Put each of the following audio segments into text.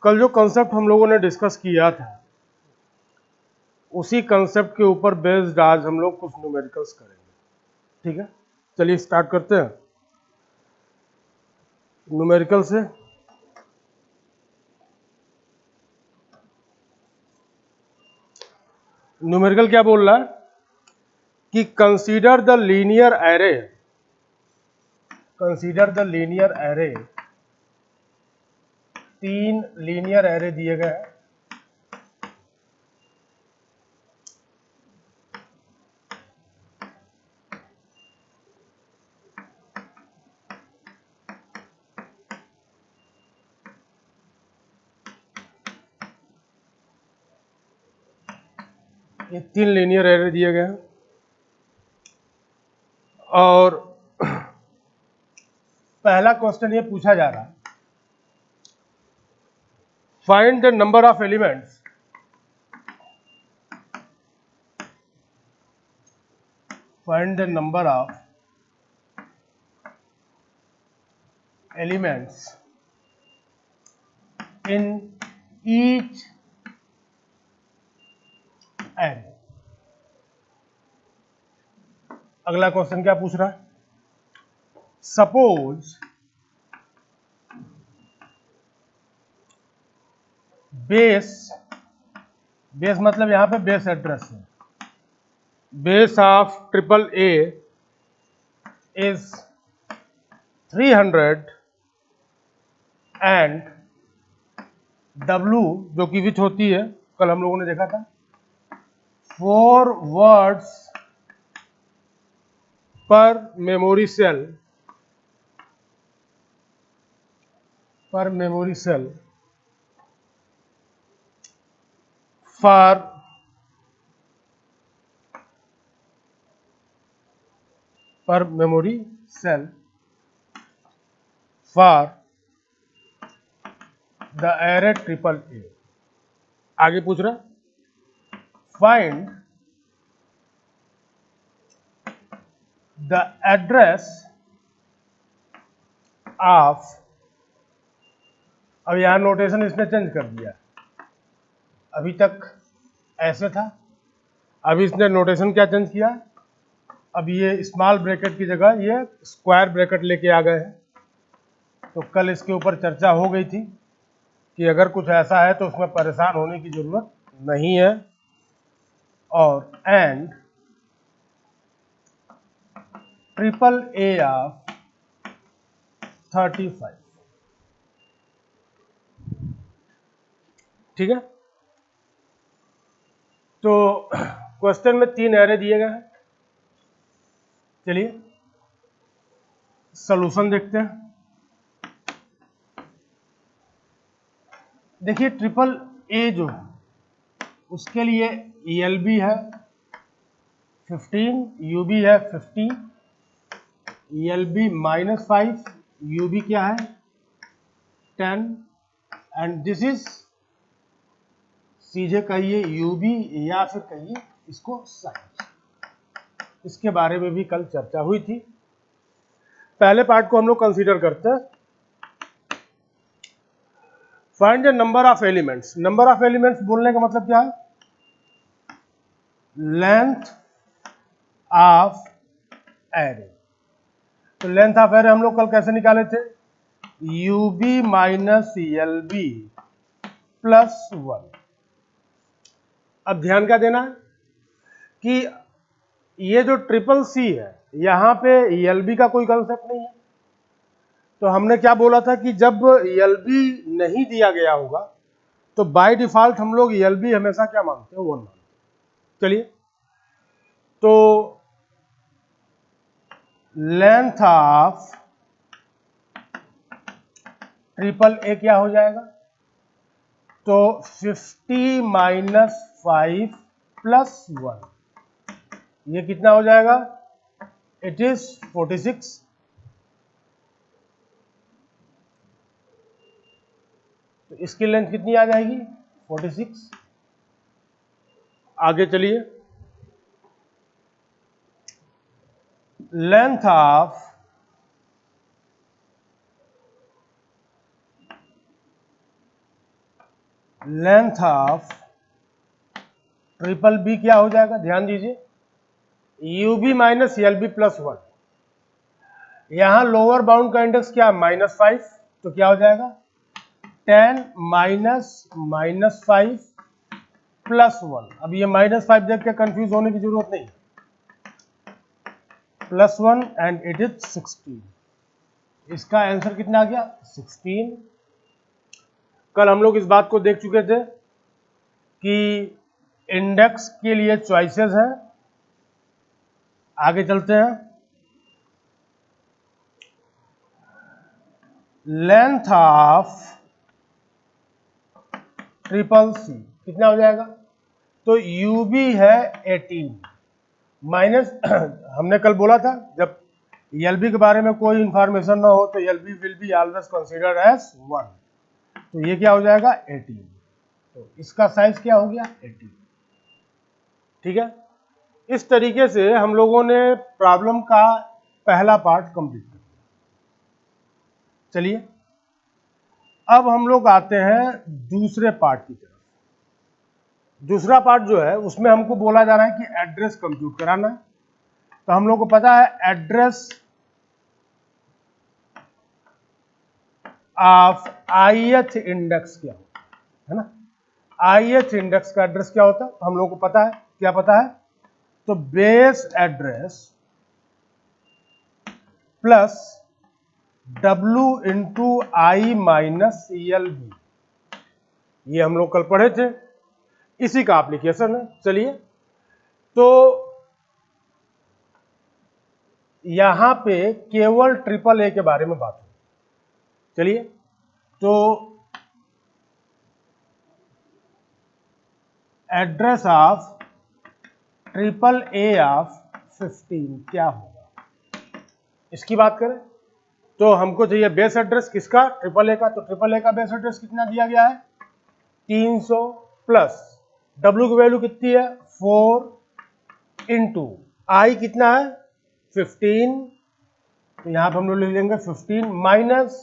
कल जो कंसेप्ट हम लोगों ने डिस्कस किया था उसी कंसेप्ट के ऊपर बेस्ड आज हम लोग कुछ न्यूमेरिकल्स करेंगे। ठीक है, चलिए स्टार्ट करते हैं न्यूमेरिकल से। न्यूमेरिकल क्या बोल रहा है कि consider the linear array, consider the linear array, 3 linear array दिए गए हैं। ये 3 लीनियर एरे दिए गए हैं और पहला क्वेश्चन ये पूछा जा रहा है, find the number of elements, find the number of elements in each array. अगला क्वेश्चन क्या पूछ रहा है, सपोज बेस, बेस मतलब यहां पे बेस एड्रेस है, base of triple A is 300 and W जो कि विच होती है, कल हम लोगों ने देखा था 4 words per memory cell, per memory cell for per memory cell for the array triple A. आगे पूछ रहा, फाइंड द एड्रेस ऑफ, अब यहां नोटेशन इसने चेंज कर दिया, अभी तक ऐसे था, अभी इसने नोटेशन क्या चेंज किया, अब ये स्मॉल ब्रैकेट की जगह ये स्क्वायर ब्रैकेट लेके आ गए हैं। तो कल इसके ऊपर चर्चा हो गई थी कि अगर कुछ ऐसा है तो उसमें परेशान होने की जरूरत नहीं है। और एंड ट्रिपल ए ऑफ 35, ठीक है। तो क्वेश्चन में 3 एरे दिए गए हैं, चलिए सॉल्यूशन देखते हैं। देखिए ट्रिपल ए जो है उसके लिए ELB है 15, UB है 50, ELB -5, UB क्या है 10 एंड दिस इज, सीधे कहिए UB या फिर कहिए इसको साइन। इसके बारे में भी कल चर्चा हुई थी। पहले पार्ट को हम लोग कंसीडर करते हैं, find the number of elements. Number of elements बोलने का मतलब क्या है, लेंथ ऑफ एरे। तो लेंथ ऑफ एरे हम लोग कल कैसे निकाले थे, UB माइनस LB प्लस 1। अब ध्यान क्या देना कि ये जो ट्रिपल सी है यहां पे LB का कोई कंसेप्ट नहीं है। तो हमने क्या बोला था कि जब LB नहीं दिया गया होगा तो बाय डिफॉल्ट हम लोग LB हमेशा क्या मानते हैं, 1 मानते हैं। चलिए तो लेंथ ऑफ ट्रिपल ए क्या हो जाएगा, तो 50 माइनस 5 प्लस 1, ये कितना हो जाएगा, इट इज 46। तो इसकी लेंथ कितनी आ जाएगी 46। आगे चलिए, length of length of triple B क्या हो जाएगा, ध्यान दीजिए, UB minus L B plus 1। यहां लोअर बाउंड का इंडेक्स क्या है, -5, तो क्या हो जाएगा 10 माइनस 5 प्लस 1। अब ये -5 देख के कंफ्यूज होने की जरूरत नहीं, +1 एंड इट इज 16। इसका आंसर कितना आ गया 16। कल हम लोग इस बात को देख चुके थे कि इंडेक्स के लिए चॉइसेस हैं। आगे चलते हैं। लेंथ ऑफ ट्रिपल सी कितना हो जाएगा, तो यूबी है 18 माइनस हमने कल बोला था जब एलबी के बारे में कोई इंफॉर्मेशन ना हो तो LB will be always considered as 1, तो ये क्या हो जाएगा 18। तो इसका साइज क्या हो गया 18। ठीक है, इस तरीके से हम लोगों ने प्रॉब्लम का पहला पार्ट कंप्लीट कर दिया। चलिए अब हम लोग आते हैं दूसरे पार्ट की तरफ। दूसरा पार्ट जो है उसमें हमको बोला जा रहा है कि एड्रेस कंप्यूट कराना है। तो हम लोग को पता है एड्रेस ऑफ ith इंडेक्स क्या होता है ना, ith इंडेक्स का एड्रेस क्या होता है, तो हम लोग को पता है, क्या पता है, तो base address plus w into I minus CLB, ये हम लोग कल पढ़े थे, इसी का एप्लीकेशन है। चलिए तो यहां पे केवल ट्रिपल ए के बारे में बात हो। चलिए तो address of triple A of 15 क्या होगा, इसकी बात करें तो हमको चाहिए बेस एड्रेस किसका, ट्रिपल ए का। तो ट्रिपल ए का बेस एड्रेस कितना दिया गया है 300 प्लस W की वैल्यू कितनी है 4 इंटू आई कितना है 15, तो यहां पर हम लोग लिख लेंगे 15 माइनस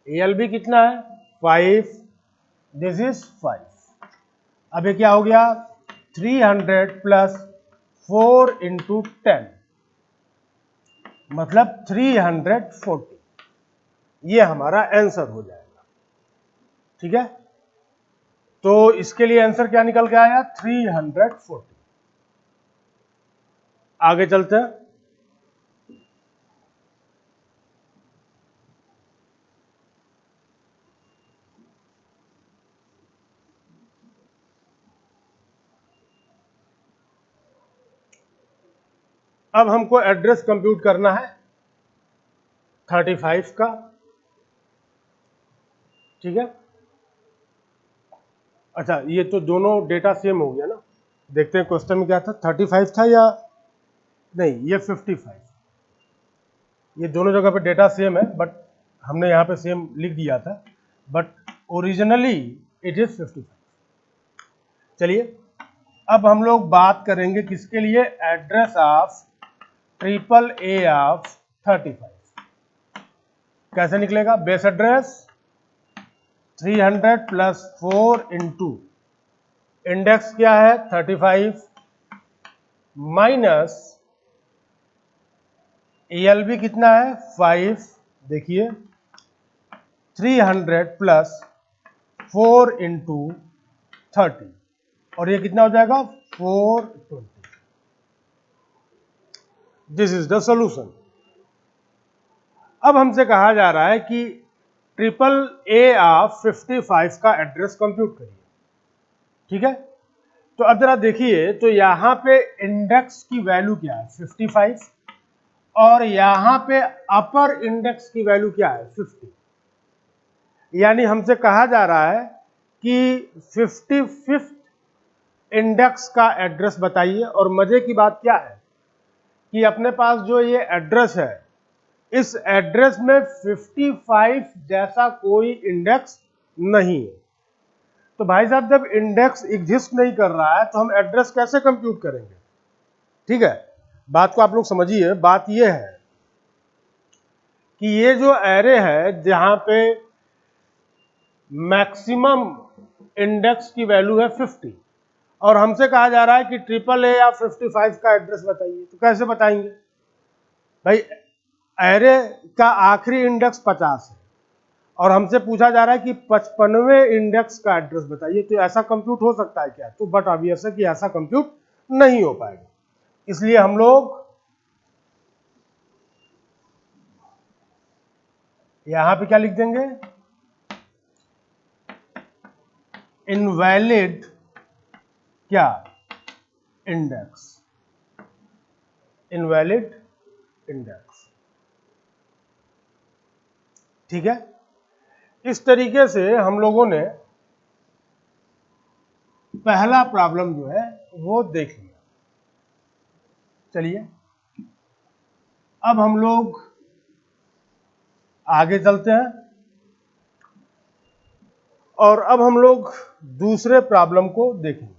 ALB कितना है 5, दिस इज 5। अब ये क्या हो गया 300 प्लस 4 इंटू 10 मतलब 340, ये हमारा आंसर हो जाएगा। ठीक है, तो इसके लिए आंसर क्या निकल के आया 340। आगे चलते हैं। अब हमको एड्रेस कंप्यूट करना है 35 का। ठीक है, अच्छा ये तो दोनों डेटा सेम हो गया ना, देखते हैं क्वेश्चन में क्या था, 35 था या नहीं, ये 55, ये दोनों जगह पे डेटा सेम है बट हमने यहाँ पे सेम लिख दिया था, बट ओरिजिनली इट इज 55। चलिए अब हम लोग बात करेंगे किसके लिए, address of triple A of 35। कैसे निकलेगा, base address 300 plus 4 into index क्या है 35 माइनस ALB कितना है 5, देखिए 300 प्लस 4 इंटू 30 और ये कितना हो जाएगा 420। This is the solution. अब हमसे कहा जा रहा है कि ट्रिपल ए ऑफ 55 का एड्रेस कंप्यूट करिए। ठीक है, तो अब जरा देखिए, तो यहां पे इंडेक्स की वैल्यू क्या है 55 और यहां पे अपर इंडेक्स की वैल्यू क्या है 50, यानी हमसे कहा जा रहा है कि 55th इंडेक्स का एड्रेस बताइए। और मजे की बात क्या है कि अपने पास जो ये एड्रेस है, इस एड्रेस में 55 जैसा कोई इंडेक्स नहीं है। तो भाई साहब जब इंडेक्स एग्जिस्ट नहीं कर रहा है तो हम एड्रेस कैसे कंप्यूट करेंगे। ठीक है, बात को आप लोग समझिए। बात यह है कि ये जो एरे है जहां पे मैक्सिमम इंडेक्स की वैल्यू है 50 और हमसे कहा जा रहा है कि AAA या 55 का एड्रेस बताइए। तो कैसे बताएंगे भाई, एरे का आखिरी इंडेक्स 50 है और हमसे पूछा जा रहा है कि 55वें इंडेक्स का एड्रेस बताइए। तो ऐसा कंप्यूट हो सकता है क्या? तो बट ऑब्वियस है कि ऐसा कंप्यूट नहीं हो पाएगा। इसलिए हम लोग यहां पे क्या लिख देंगे, इनवैलिड क्या इंडेक्स, इनवैलिड इंडेक्स। ठीक है, इस तरीके से हम लोगों ने पहला प्रॉब्लम जो है वो देख लिया। चलिए अब हम लोग आगे चलते हैं और अब हम लोग दूसरे प्रॉब्लम को देखेंगे।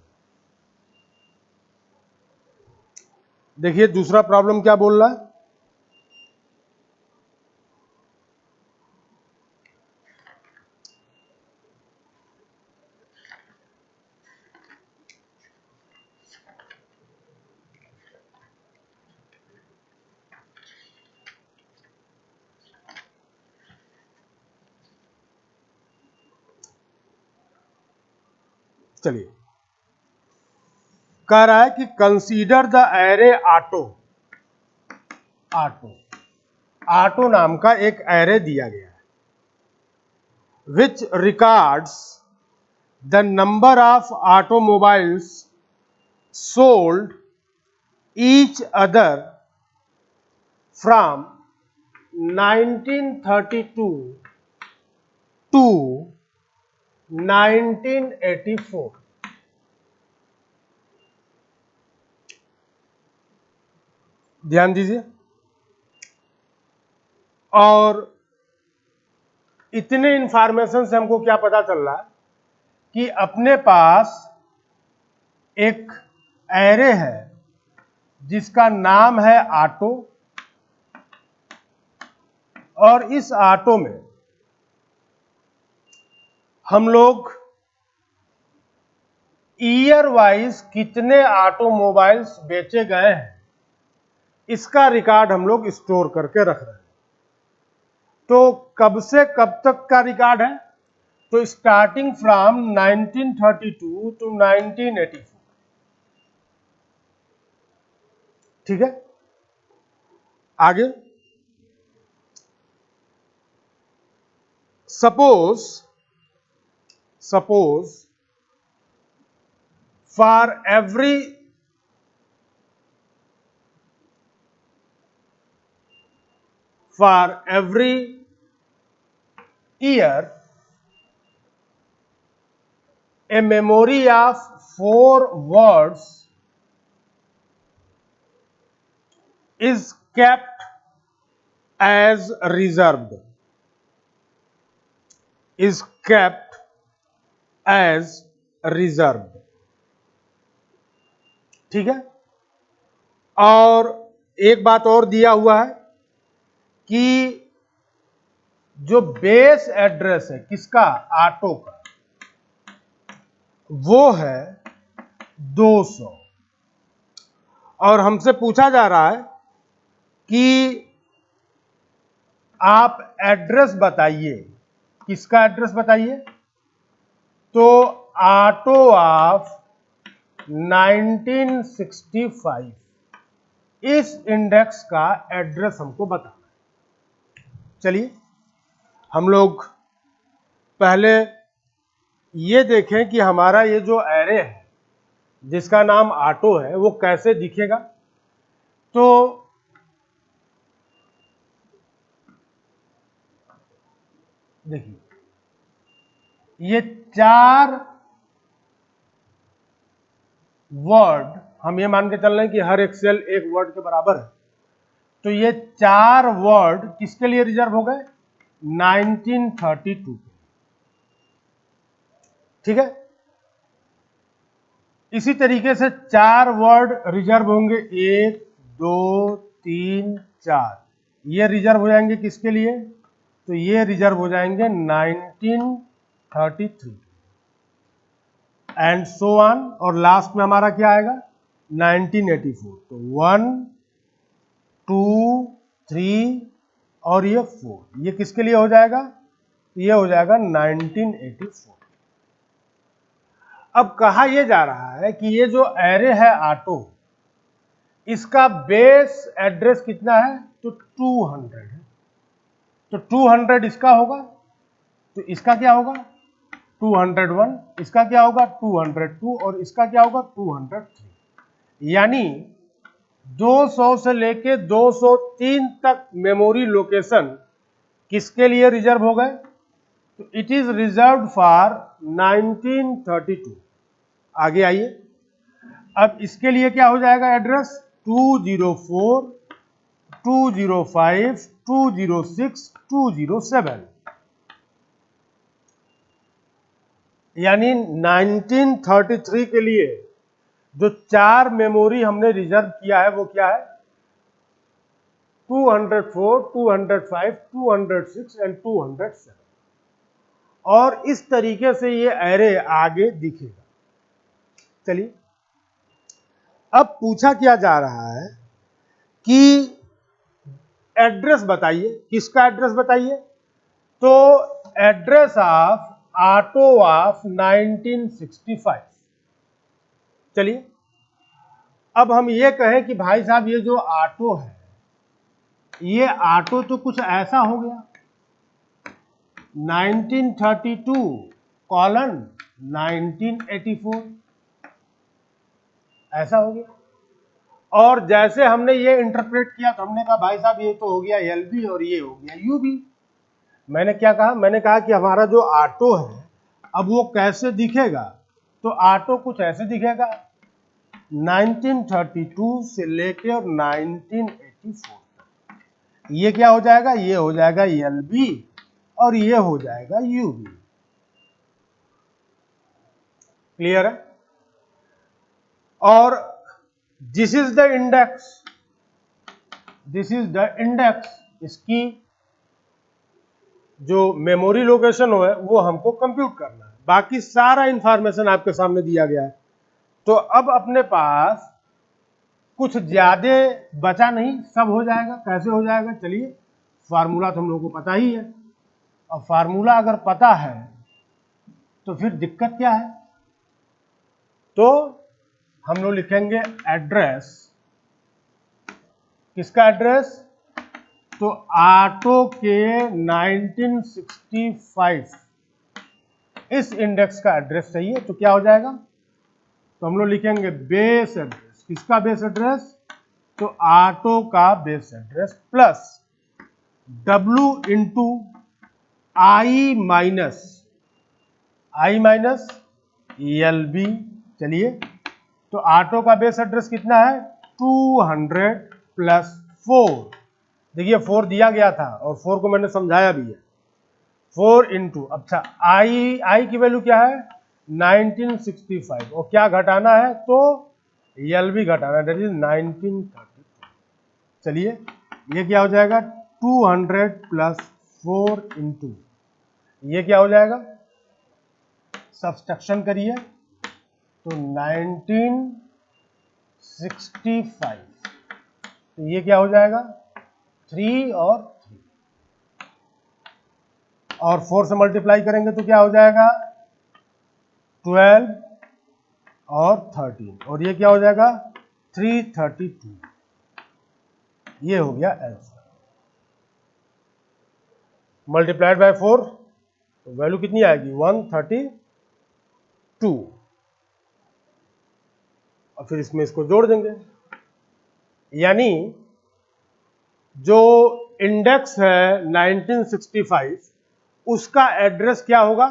देखिए दूसरा प्रॉब्लम क्या बोल रहा है। चलिए कह रहा है कि consider the array auto, auto auto नाम का एक एरे दिया गया है, which records the number of automobiles sold each other from 1932 to 1984। ध्यान दीजिए, और इतने इंफॉर्मेशन से हमको क्या पता चल रहा है कि अपने पास एक एरे है जिसका नाम है ऑटो, और इस ऑटो में हम लोग ईयर वाइज कितने ऑटोमोबाइल्स बेचे गए हैं इसका रिकॉर्ड हम लोग स्टोर करके रख रहे हैं। तो कब से कब तक का रिकॉर्ड है? तो स्टार्टिंग फ्रॉम 1932 टू 1984। ठीक है, आगे suppose for every year a memory of 4 words is kept as reserved, is kept as reserved। ठीक है, और एक बात और दिया हुआ है कि जो बेस एड्रेस है किसका, ऑटो का, वो है 200, और हमसे पूछा जा रहा है कि आप एड्रेस बताइए, किसका एड्रेस बताइए? तो ऑटो ऑफ 1965 इस इंडेक्स का एड्रेस हमको बताना है। चलिए हम लोग पहले ये देखें कि हमारा ये जो एरे है जिसका नाम ऑटो है वो कैसे दिखेगा। तो देखिए ये 4 वर्ड, हम ये मान के चल रहे हैं कि हर एक सेल एक वर्ड के बराबर है, तो ये 4 वर्ड किसके लिए रिजर्व हो गए? 1932। ठीक है, इसी तरीके से 4 वर्ड रिजर्व होंगे, 1 2 3 4, ये रिजर्व हो जाएंगे किसके लिए? तो ये रिजर्व हो जाएंगे 1933। एंड सो ऑन, और लास्ट में हमारा क्या आएगा 1984। तो 1 2 3 और ये 4, ये किसके लिए हो जाएगा, ये हो जाएगा 1984। अब कहा यह जा रहा है कि ये जो एरे है ऑटो, इसका बेस एड्रेस कितना है, तो 200 है। तो 200 इसका होगा, तो इसका क्या होगा 201, इसका क्या होगा 202, और इसका क्या होगा 203। यानी 200 से लेके 203 तक मेमोरी लोकेशन किसके लिए रिजर्व हो गए, तो इट इज रिजर्व्ड फॉर 1932। आगे आइए, अब इसके लिए क्या हो जाएगा एड्रेस 204 205 206 207। यानी 1933 के लिए जो 4 मेमोरी हमने रिजर्व किया है वो क्या है 204 205 206 एंड 207। और इस तरीके से ये एरे आगे दिखेगा। चलिए, अब पूछा क्या जा रहा है कि एड्रेस बताइए, किसका एड्रेस बताइए, तो एड्रेस ऑफ ऑटो ऑफ 1965। चलिए, अब हम ये कहें कि भाई साहब ये जो ऑटो है, ये ऑटो तो कुछ ऐसा हो गया 1932 कॉलन 1984, ऐसा हो गया। और जैसे हमने ये इंटरप्रेट किया तो हमने कहा भाई साहब ये तो हो गया एलबी और ये हो गया यूबी। मैंने क्या कहा, मैंने कहा कि हमारा जो ऑटो है अब वो कैसे दिखेगा, तो ऑटो कुछ ऐसे दिखेगा 1932 से लेके और 1984। ये क्या हो जाएगा, ये हो जाएगा एलबी और ये हो जाएगा यूबी। क्लियर है। और this is the index, this is the index, इसकी जो मेमोरी लोकेशन हो है वो हमको कंप्यूट करना है। बाकी सारा इंफॉर्मेशन आपके सामने दिया गया है। तो अब अपने पास कुछ ज्यादा बचा नहीं, सब हो जाएगा। कैसे हो जाएगा, चलिए, फार्मूला तो हम लोगों को पता ही है। और फार्मूला अगर पता है तो फिर दिक्कत क्या है, तो हम लोग लिखेंगे एड्रेस, किसका एड्रेस, तो ऑटो के 1965 इस इंडेक्स का एड्रेस चाहिए। तो क्या हो जाएगा, तो हम लोग लिखेंगे बेस एड्रेस, किसका बेस एड्रेस, तो ऑटो का base address plus W into I minus LB। चलिए, तो ऑटो का बेस एड्रेस कितना है 200 प्लस 4। देखिए 4 दिया गया था और 4 को मैंने समझाया भी है। 4 इंटू, अच्छा आई की वैल्यू क्या है 1965, और क्या घटाना है तो LB घटाना है, दैट इज 1932। चलिए, ये क्या हो जाएगा 200 प्लस 4 इंटू, ये क्या हो जाएगा, सब्सट्रैक्शन करिए तो 1965, तो ये क्या हो जाएगा 3 और 4 से मल्टीप्लाई करेंगे तो क्या हो जाएगा 12 और 13, और ये क्या हो जाएगा 332। ये हो गया आंसर। मल्टीप्लाइड बाय 4 तो वैल्यू कितनी आएगी 132, और फिर इसमें इसको जोड़ देंगे। यानी जो इंडेक्स है 1965 उसका एड्रेस क्या होगा,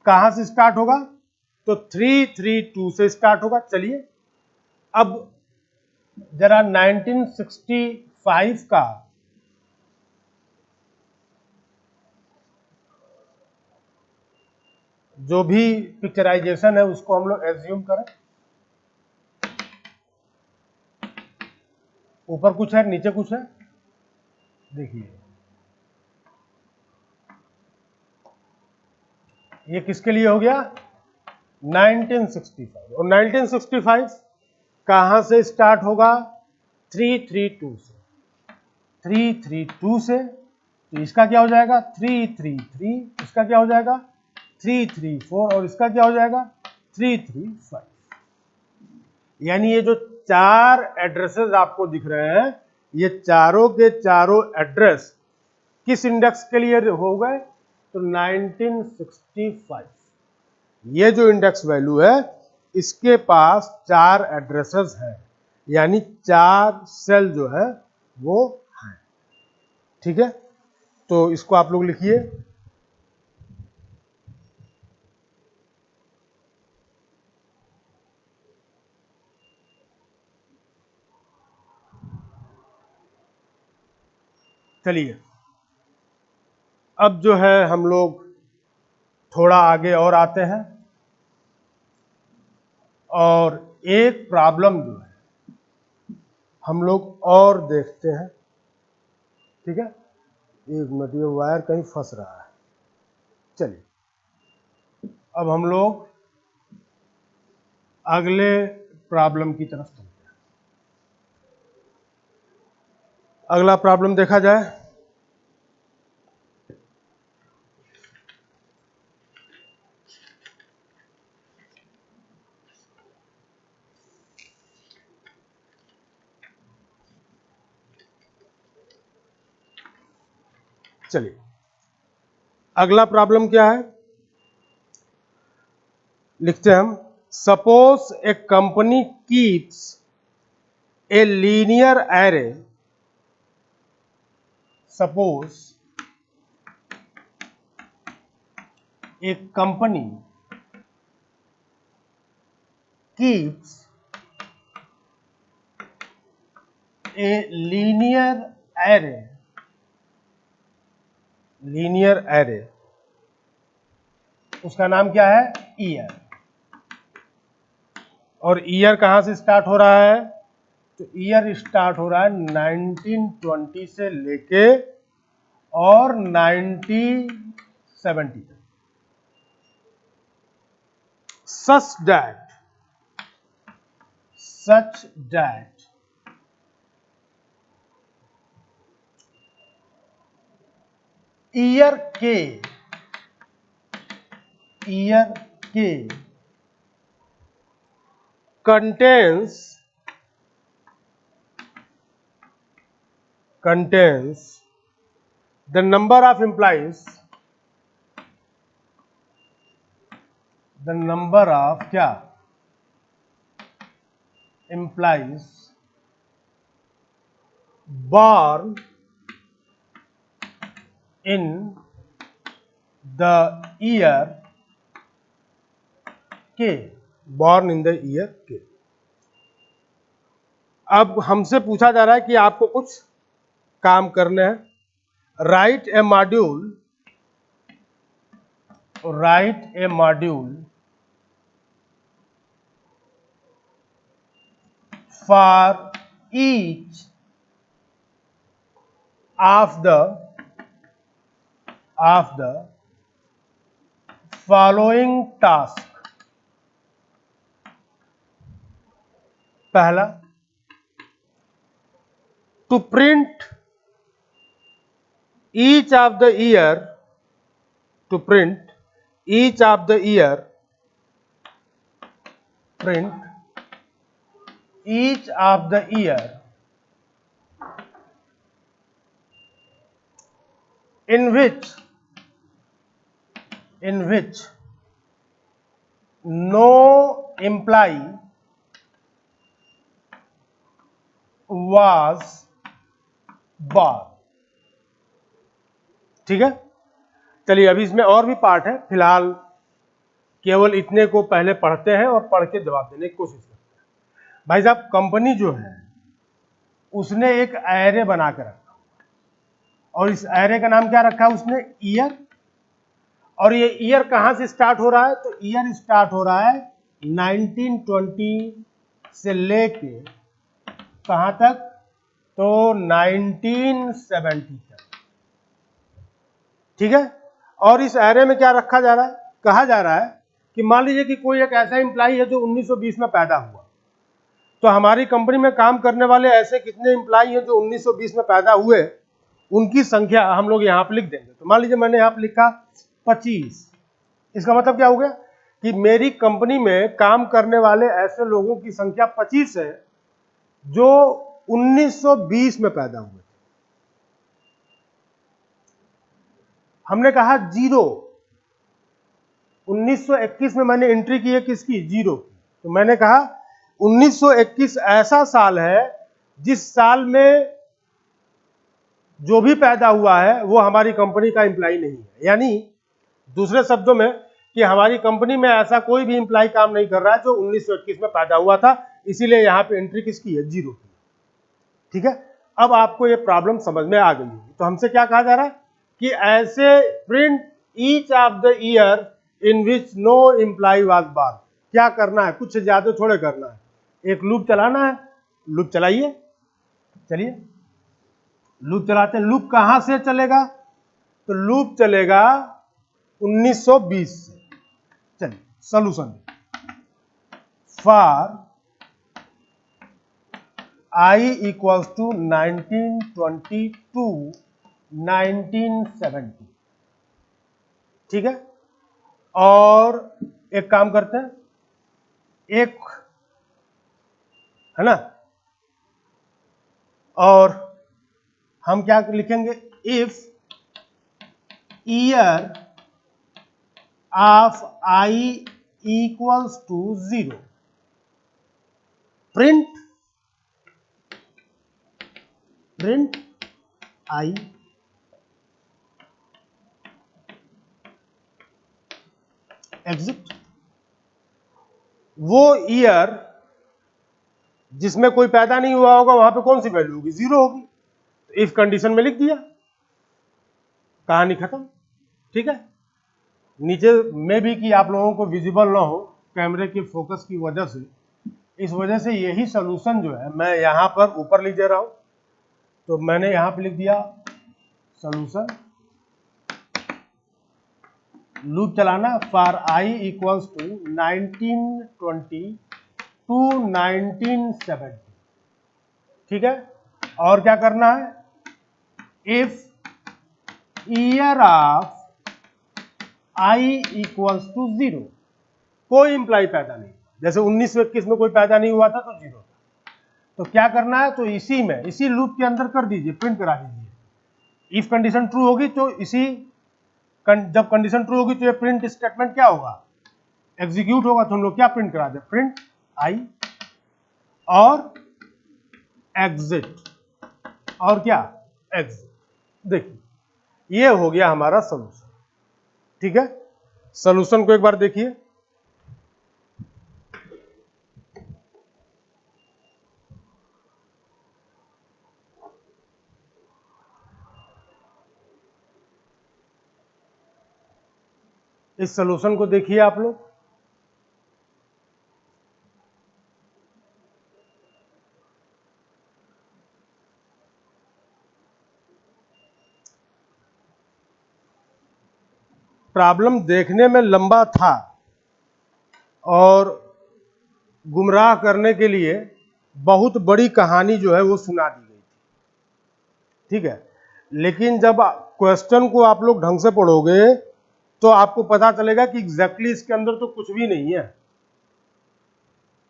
कहां से स्टार्ट होगा, तो 332 से स्टार्ट होगा। चलिए, अब जरा 1965 का जो भी पिक्चराइजेशन है उसको हम लोग एज्यूम करें। ऊपर कुछ है, नीचे कुछ है, देखिए ये किसके लिए हो गया, 1965, और 1965 कहां से स्टार्ट होगा? 332 से, 332 से, तो इसका क्या हो जाएगा? 333, इसका क्या हो जाएगा? 334, और इसका क्या हो जाएगा? 335। यानी ये जो चार एड्रेसेस आपको दिख रहे हैं, ये चारों के चारों एड्रेस किस इंडेक्स के लिए हो गए? तो 1965। ये जो इंडेक्स वैल्यू है, इसके पास चार एड्रेसेस हैं, यानी चार सेल जो है वो हैं। ठीक है, तो इसको आप लोग लिखिए। चलिए, अब जो है हम लोग थोड़ा आगे और आते हैं, और एक प्रॉब्लम जो है हम लोग और देखते हैं। ठीक है, एक मिनट, ये वायर कहीं फंस रहा है। चलिए, अब हम लोग अगले प्रॉब्लम की तरफ चलते हैं। अगला प्रॉब्लम देखा जाए। चलिए, अगला प्रॉब्लम क्या है, लिखते हैं हम। Suppose A company keeps a linear array, suppose A company keeps a linear array, उसका नाम क्या है? ईयर। और ईयर कहां से स्टार्ट हो रहा है? तो ईयर स्टार्ट हो रहा है 1920 से लेके और 1970 तक। such that ईयर के contains the number of implies, the number of क्या? implies born in the year के, born in the year के। अब हमसे पूछा जा रहा है कि आपको कुछ काम करने हैं। Write a module for each of the following task. पहला, to print each of the year, to print each of the year, print each of the year in which no employee was born। ठीक है, चलिए, अभी इसमें और भी part है, फिलहाल केवल इतने को पहले पढ़ते हैं और पढ़ के जवाब देने की कोशिश करते हैं। भाई साहब, कंपनी जो है उसने एक एरे बना के रखा, और इस एरे का नाम क्या रखा है उसने? ईयर। और ये ईयर कहां से स्टार्ट हो रहा है? तो ईयर स्टार्ट हो रहा है 1920 से लेके कहां तक? तो 1970 तक। ठीक है, और इस एरे में क्या रखा जा रहा है? कहा जा रहा है कि मान लीजिए कि कोई एक ऐसा एम्प्लॉय है जो 1920 में पैदा हुआ, तो हमारी कंपनी में काम करने वाले ऐसे कितने एम्प्लॉय हैं जो 1920 में पैदा हुए, उनकी संख्या हम लोग यहाँ पे लिख देंगे। तो मान लीजिए मैंने यहाँ पे लिखा 25। इसका मतलब क्या हो गया कि मेरी कंपनी में काम करने वाले ऐसे लोगों की संख्या 25 है जो 1920 में पैदा हुए। हमने कहा 0, 1921 में मैंने एंट्री की है किसकी, 0 की। तो मैंने कहा 1921 ऐसा साल है जिस साल में जो भी पैदा हुआ है वो हमारी कंपनी का एम्प्लॉय नहीं है। यानी दूसरे शब्दों में कि हमारी कंपनी में ऐसा कोई भी एम्प्लॉय काम नहीं कर रहा है जो 1921 में पैदा हुआ था, इसीलिए यहां पे एंट्री किसकी है, 0 की। ठीक है, अब आपको ये प्रॉब्लम समझ में आ गई होगी। तो हमसे क्या कहा जा रहा है कि ऐसे print each of the year in which no employ was born. क्या करना है, कुछ ज्यादा थोड़े करना है, एक लूप चलाना है। लूप चलाइए, चलिए लूप चलाते हैं। लूप कहां से चलेगा, तो लूप चलेगा 1920 से। चलिए solution, for I equals to 1920 to 1970। ठीक है, और एक काम करते हैं, एक है ना, और हम क्या लिखेंगे, if year of I equals to 0, print I exit. वो ईयर जिसमें कोई पैदा नहीं हुआ होगा वहां पे कौन सी वैल्यू होगी, 0 होगी। तो इफ कंडीशन में लिख दिया, कहानी खत्म। ठीक है, नीचे में भी कि आप लोगों को विजिबल ना हो कैमरे के फोकस की वजह से, इस वजह से यही सोल्यूशन जो है मैं यहां पर ऊपर लिख दे रहा हूं। तो मैंने यहां पे लिख दिया सोल्यूशन, लूप चलाना, for I equals to 1920 to 1970। ठीक है, और क्या करना है, if year of I equals to 0, कोई इंप्लाई पैदा नहीं, जैसे 1921 में कोई पैदा नहीं हुआ था तो 0 था। तो क्या करना है, तो इसी में, इसी लूप के अंदर कर दीजिए, प्रिंट करा दीजिए। इफ कंडीशन ट्रू होगी तो इसी जब कंडीशन ट्रू होगी तो ये प्रिंट स्टेटमेंट क्या होगा, एग्जीक्यूट होगा। तो हम लोग क्या प्रिंट करा दे, प्रिंट I और एग्जिट, और क्या, एग्जिट। देखिए ये हो गया हमारा सोल्यूशन। ठीक है, सोल्यूशन को एक बार देखिए, इस सोल्यूशन को देखिए आप लोग। प्रॉब्लम देखने में लंबा था और गुमराह करने के लिए बहुत बड़ी कहानी जो है वो सुना दी गई थी। ठीक है, लेकिन जब क्वेश्चन को आप लोग ढंग से पढ़ोगे तो आपको पता चलेगा कि एग्जैक्टली इसके अंदर तो कुछ भी नहीं है।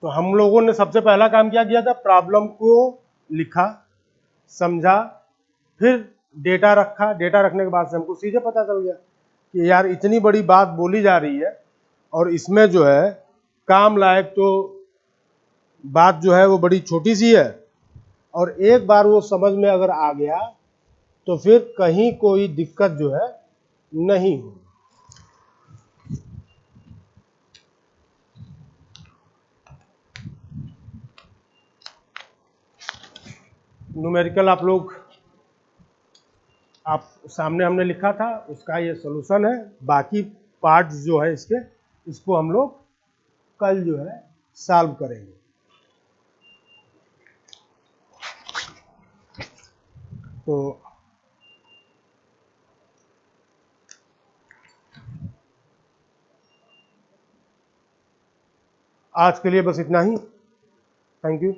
तो हम लोगों ने सबसे पहला काम क्या किया था, प्रॉब्लम को लिखा, समझा, फिर डेटा रखा। डेटा रखने के बाद से हमको सीधे पता चल गया कि यार इतनी बड़ी बात बोली जा रही है और इसमें जो है काम लायक तो बात जो है वो बड़ी छोटी सी है, और एक बार वो समझ में अगर आ गया तो फिर कहीं कोई दिक्कत जो है नहीं होगी। न्यूमेरिकल आप लोग, आप सामने हमने लिखा था उसका ये सॉल्यूशन है। बाकी पार्ट्स जो है इसके, इसको हम लोग कल जो है सॉल्व करेंगे। तो आज के लिए बस इतना ही। Thank you.